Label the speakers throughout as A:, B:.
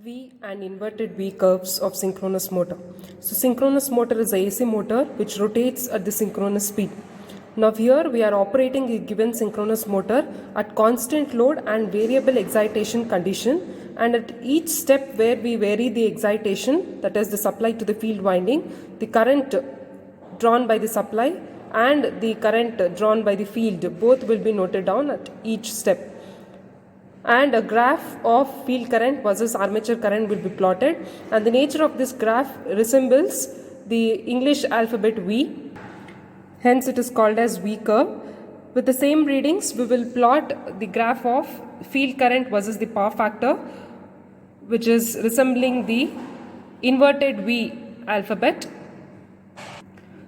A: V and inverted V curves of synchronous motor. So synchronous motor is a AC motor which rotates at the synchronous speed. Now here we are operating a given synchronous motor at constant load and variable excitation condition, and at each step where we vary the excitation, that is the supply to the field winding, the current drawn by the supply and the current drawn by the field both will be noted down at each step, and a graph of field current versus armature current will be plotted, and the nature of this graph resembles the English alphabet V, hence it is called as V curve. With the same readings, we will plot the graph of field current versus the power factor, which is resembling the inverted V alphabet.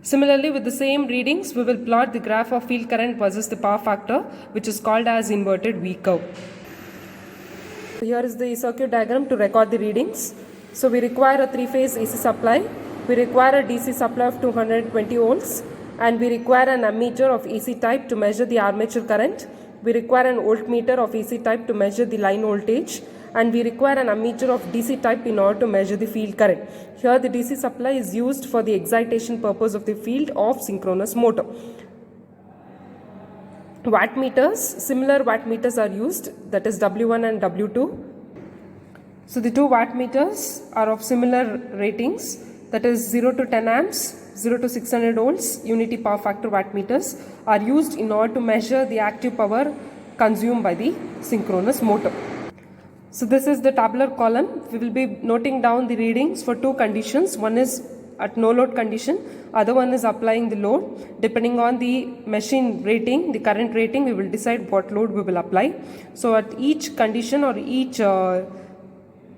A: Similarly, with the same readings, we will plot the graph of field current versus the power factor, which is called as inverted V curve. Here is the circuit diagram to record the readings. So we require a three-phase AC supply, we require a DC supply of 220 volts, and we require an ammeter of AC type to measure the armature current. We require an voltmeter of AC type to measure the line voltage, and we require an ammeter of DC type in order to measure the field current. Here the DC supply is used for the excitation purpose of the field of synchronous motor. Wattmeters, similar wattmeters are used, that is W1 and W2. So the two wattmeters are of similar ratings, that is 0 to 10 amps, 0 to 600 volts, unity power factor wattmeters are used in order to measure the active power consumed by the synchronous motor. So this is the tabular column. We will be noting down the readings for two conditions. One is at no load condition, other one is applying the load. Depending on the machine rating, the current rating, we will decide what load we will apply. So at each condition or each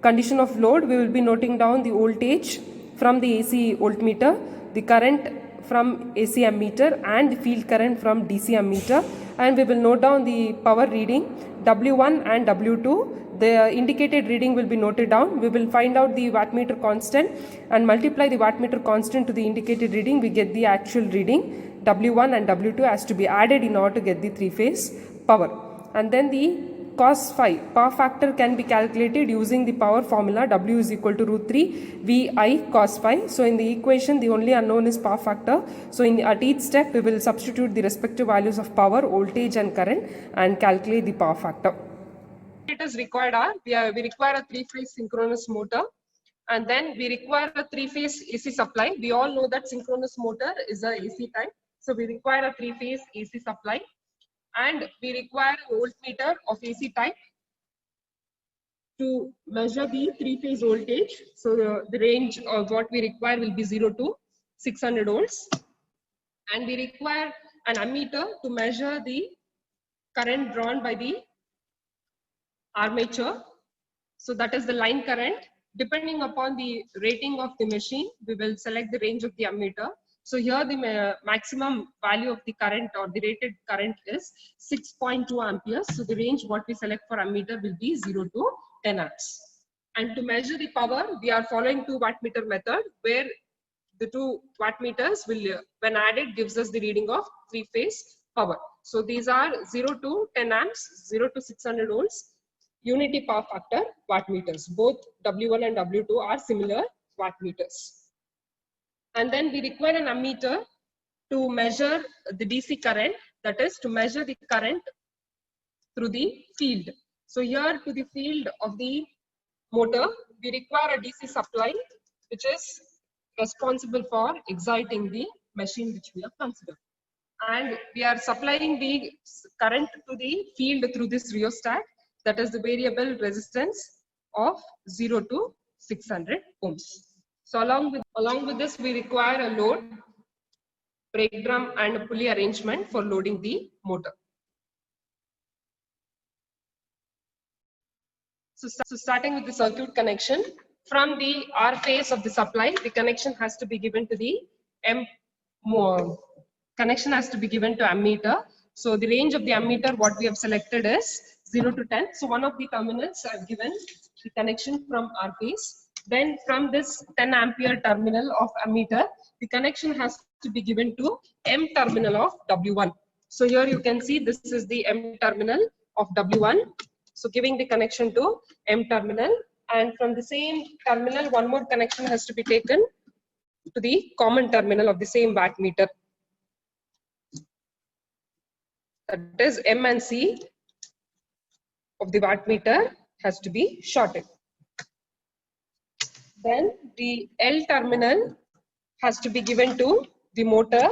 A: condition of load, we will be noting down the voltage from the AC voltmeter, the current from AC ammeter, and the field current from DC ammeter, and we will note down the power reading W1 and W2. The indicated reading will be noted down. We will find out the wattmeter constant and multiply the wattmeter constant to the indicated reading. We get the actual reading. W1 and W2 has to be added in order to get the three-phase power. And then the cos phi power factor can be calculated using the power formula W is equal to √3 VI cos phi. So in the equation, the only unknown is power factor. So at each step, we will substitute the respective values of power, voltage and current and calculate the power factor. It is required are we require a three-phase synchronous motor, and then we require a three-phase AC supply. We all know that synchronous motor is a AC type, so we require a three-phase AC supply, and we require a voltmeter of AC type to measure the three-phase voltage. So the range of what we require will be 0 to 600 volts, and we require an ammeter to measure the current drawn by the armature. So that is the line current. Depending upon the rating of the machine, we will select the range of the ammeter. So here the maximum value of the current or the rated current is 6.2 amperes. So the range what we select for ammeter will be 0 to 10 amps. And to measure the power, we are following two wattmeter method, where the two wattmeters will, when added, gives us the reading of three-phase power. So these are 0 to 10 amps, 0 to 600 volts, unity power factor wattmeters. Both W1 and W2 are similar wattmeters. And then we require an ammeter to measure the DC current, that is to measure the current through the field. So here to the field of the motor, we require a DC supply which is responsible for exciting the machine which we have considered. And we are supplying the current to the field through this rheostat, that is the variable resistance of 0 to 600 ohms. So along with this, we require a load, brake drum and a pulley arrangement for loading the motor. So starting with the circuit connection, from the R phase of the supply, the connection has to be given to the connection has to be given to ammeter. So the range of the ammeter what we have selected is 0 to 10. So one of the terminals I have given the connection from R phase. Then from this 10 ampere terminal of ammeter, the connection has to be given to M terminal of W1. So here you can see this is the M terminal of W1. So giving the connection to M terminal, And from the same terminal, one more connection has to be taken to the common terminal of the same wattmeter. That is M and C of the wattmeter has to be shorted. Then the L terminal has to be given to the motor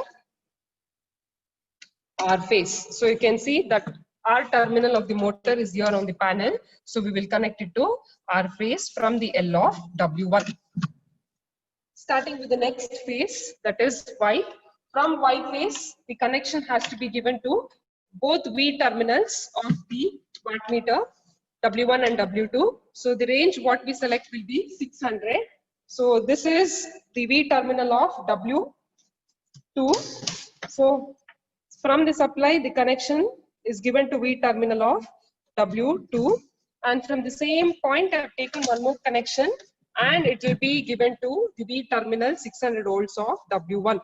A: R phase. So you can see that R terminal of the motor is here on the panel. So we will connect it to R phase from the L of W1. Starting with the next phase, that is Y. From Y phase, the connection has to be given to both V terminals of the wattmeter, W1 and W2. So the range what we select will be 600. So this is the V terminal of W2. So from the supply, the connection is given to V terminal of W2. And from the same point, I have taken one more connection and it will be given to the V terminal 600 volts of W1.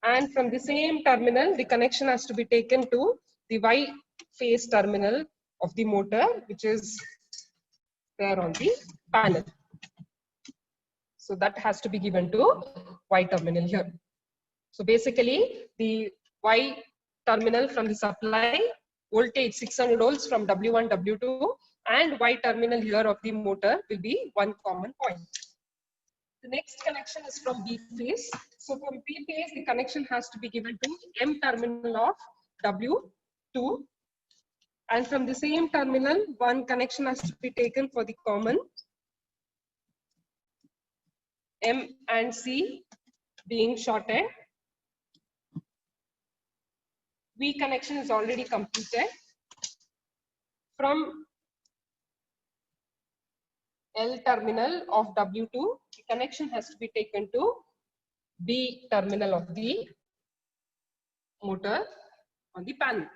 A: And from the same terminal, the connection has to be taken to the Y phase terminal of the motor, which is there on the panel. So that has to be given to Y terminal here. So basically, the Y terminal from the supply voltage 600 volts from W1, W2, and Y terminal here of the motor will be one common point. The next connection is from B phase. So from B phase, the connection has to be given to M terminal of W2. And from the same terminal, one connection has to be taken for the common M and C being shorted. V connection is already completed. From L terminal of W2, the connection has to be taken to B terminal of the motor on the panel.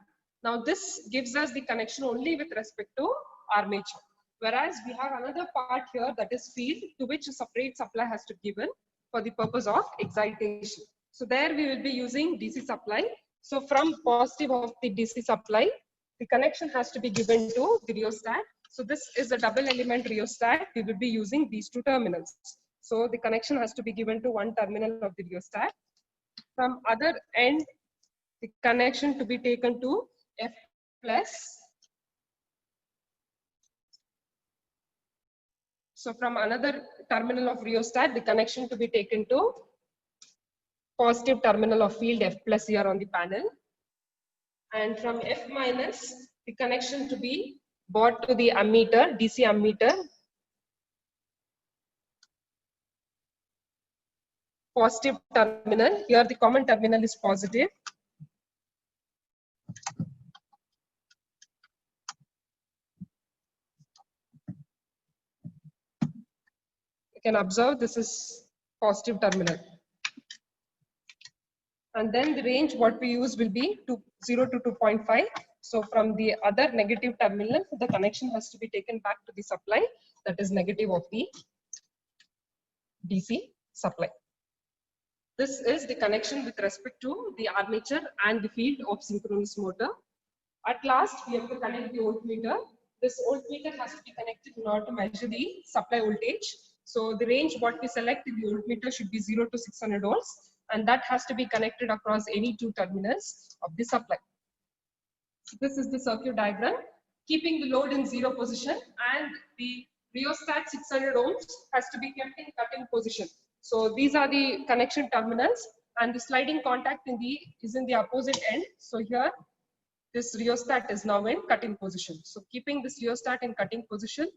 A: Now this gives us the connection only with respect to armature. Whereas we have another part here that is field, to which a separate supply has to be given for the purpose of excitation. So there we will be using DC supply. So from positive of the DC supply, the connection has to be given to the rheostat. So this is a double element rheostat. We will be using these two terminals. So the connection has to be given to one terminal of the rheostat. From other end, the connection to be taken to F plus. So from another terminal of rheostat, the connection to be taken to positive terminal of field F plus here on the panel. And from F minus, the connection to be brought to the ammeter, DC ammeter, positive terminal. Here the common terminal is positive. You can observe this is positive terminal. And then the range what we use will be 0 to 2.5. So from the other negative terminal, the connection has to be taken back to the supply, that is negative of the DC supply. This is the connection with respect to the armature and the field of synchronous motor. At last, we have to connect the voltmeter. This voltmeter has to be connected in order to measure the supply voltage. So the range what we select in the voltmeter should be 0 to 600 volts, and that has to be connected across any two terminals of the supply. So this is the circuit diagram, keeping the load in zero position, and the rheostat 600 ohms has to be kept in cut-in position. So these are the connection terminals, and the sliding contact is in the opposite end. So here this rheostat is now in cut-in position. So keeping this rheostat in cut-in position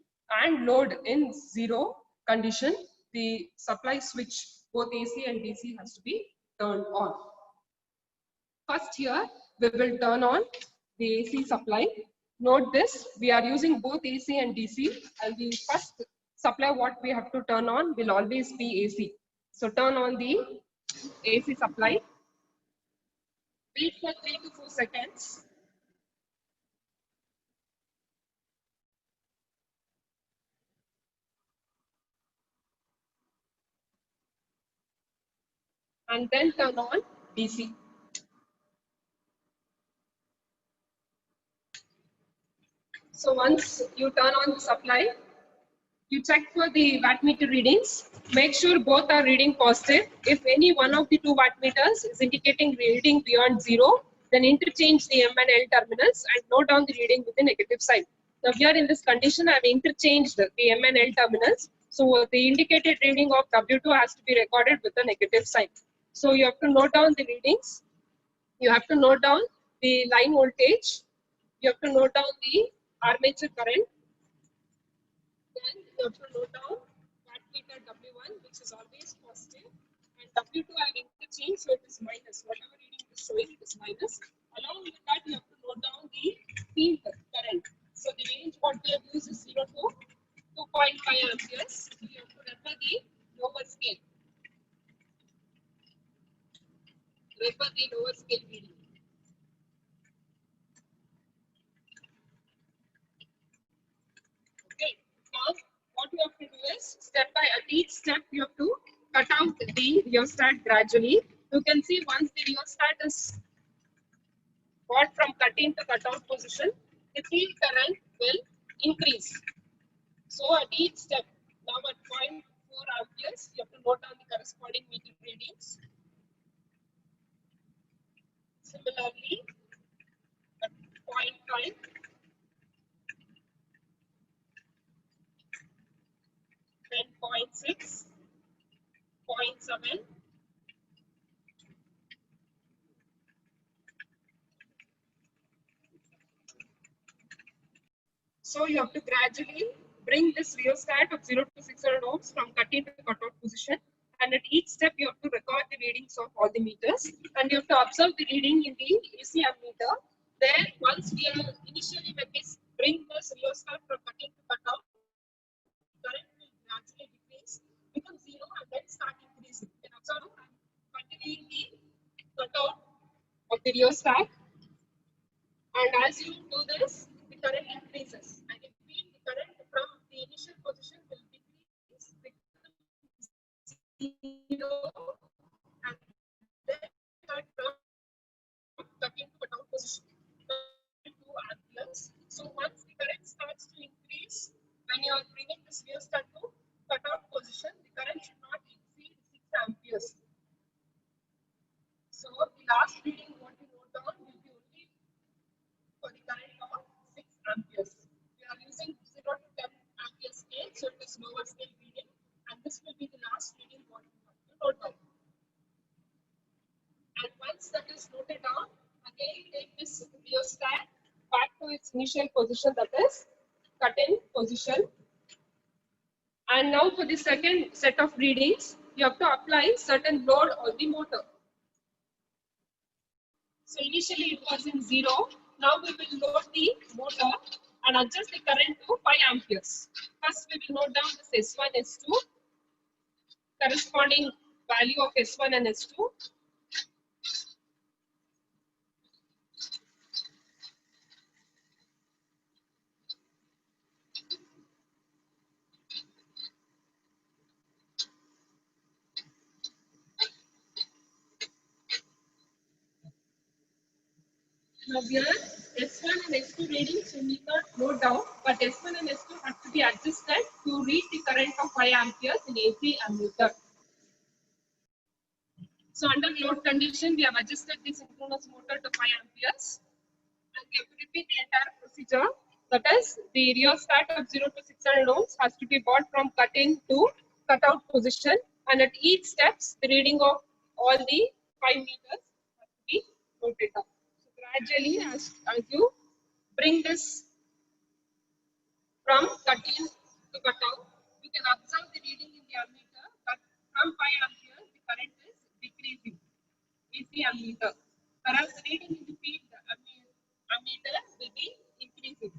A: and load in zero condition, the supply switch, both AC and DC, has to be turned on. First here, we will turn on the AC supply. Note this, we are using both AC and DC, and the first supply what we have to turn on will always be AC. So turn on the AC supply. Wait for 3 to 4 seconds. And then turn on DC. So once you turn on the supply, you check for the wattmeter readings. Make sure both are reading positive. If any one of the two wattmeters is indicating reading beyond zero, then interchange the M and L terminals and note down the reading with the negative sign. Now here in this condition, I have interchanged the M and L terminals. So the indicated reading of W2 has to be recorded with a negative sign. So you have to note down the readings. You have to note down the line voltage. You have to note down the armature current. Then you have to note down wattmeter W1, which is always positive, and W2 I have interchanged, so it is minus. Whatever reading it is showing, it is minus. Along with that, you have to note down the field current. So the range what we have used is 0 to 2.5 amperes. You have to refer the lower scale. Refer the lower scale reading. Okay. Now, what you have to do is step by at each step you have to cut out the rheostat gradually. You can see once the rheostat is got from cut-in to cut-out position, the field current will increase. So at each step, now at 0.4 amperes, you have to note down the corresponding meter readings. Similarly, at 0.5, 10.6, 0.7, so you have to gradually bring this rheostat of 0 to 600 ohms from cut-in to cut-out position. And at each step, you have to record the readings of all the meters. And you have to observe the reading in the AC ammeter. Then, once we are initially when we bring this rheostat from cut-in to cut-out, current will gradually decrease, become 0, and then start increasing. You can observe I'm continuing the cut-out of the rheostat. And as you do this, the current increases. And if the current from the initial position will decrease, become 0, and then start from cutting to cut-out position, 2 amperes. So once the current starts to increase, when you are bringing this rheostat to cut-out position, the current should not exceed 6 amperes. So the last reading what you note down will be only for the current of 6 amperes. We are using 0 to 10 ampere scale, so it is lower scale reading, and this will be the last reading what you have to note down. And once that is noted down, again take this rheostat back to its initial position, that is cut-in position. And now for the second set of readings, you have to apply certain load on the motor. So initially it was in 0. Now we will load the motor and adjust the current to 5 amperes. First we will note down this S1, S2, corresponding value of S1 and S2. Now here S1 and S2 readings you need not note down, but S1 and S2 have to be adjusted to read the current of 5 amperes in AC ammeter. So under load condition, we have adjusted the synchronous motor to 5 amperes, and we have to repeat the entire procedure. That is, the rheostat of 0 to 600 ohms has to be brought from cut-in to cut-out position, and at each steps, the reading of all the 5 meters has to be noted down. So gradually, as you bring this from cut-in to cut-out, you can observe the reading in the ammeter, but from 5 amperes, the current is decreasing. AC ammeter, whereas the reading in the field ammeter will be increasing.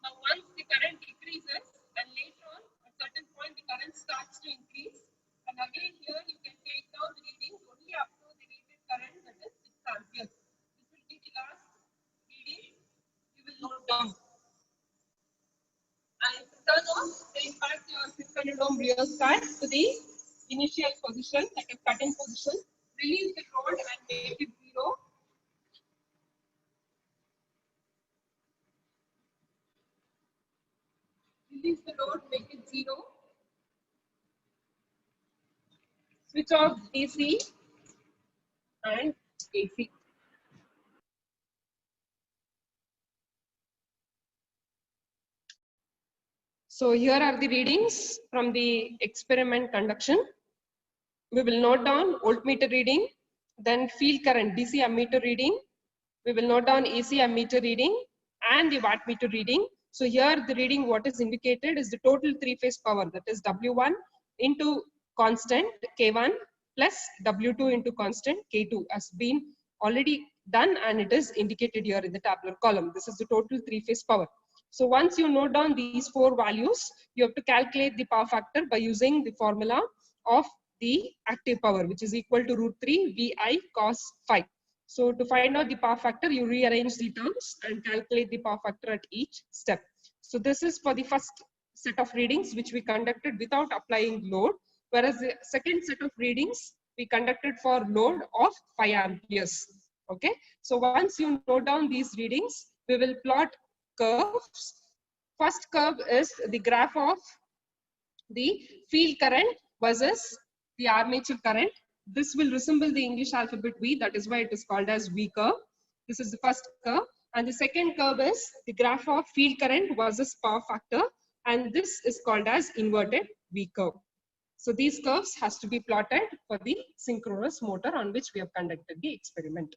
A: Now, once the current decreases, then later on, at certain point, the current starts to increase. And again, here you can take down the reading only up to the rated current, that is 6 amperes. This will be the last reading you will note down. And turn off, the impact your 600 ohm rheostat to the initial position, like a cut-in position. release the load and make it 0. Release the load, make it 0. Switch off DC and AC. So here are the readings from the experiment conduction. We will note down voltmeter reading, then field current DC ammeter reading. We will note down AC ammeter reading and the wattmeter reading. So here the reading what is indicated is the total three-phase power, that is W1 into constant K1 plus W2 into constant K2 has been already done, and it is indicated here in the tabular column. This is the total three-phase power. So once you note down these four values, you have to calculate the power factor by using the formula of the active power, which is equal to √3 VI cos phi. So to find out the power factor, you rearrange the terms and calculate the power factor at each step. So this is for the first set of readings which we conducted without applying load, whereas the second set of readings we conducted for load of 5 amperes. Okay, so once you note down these readings, we will plot curves. First curve is the graph of the field current versus the armature current. This will resemble the English alphabet V, that is why it is called as V curve. This is the first curve. And the second curve is the graph of field current versus power factor, and this is called as inverted V curve. So these curves has to be plotted for the synchronous motor on which we have conducted the experiment.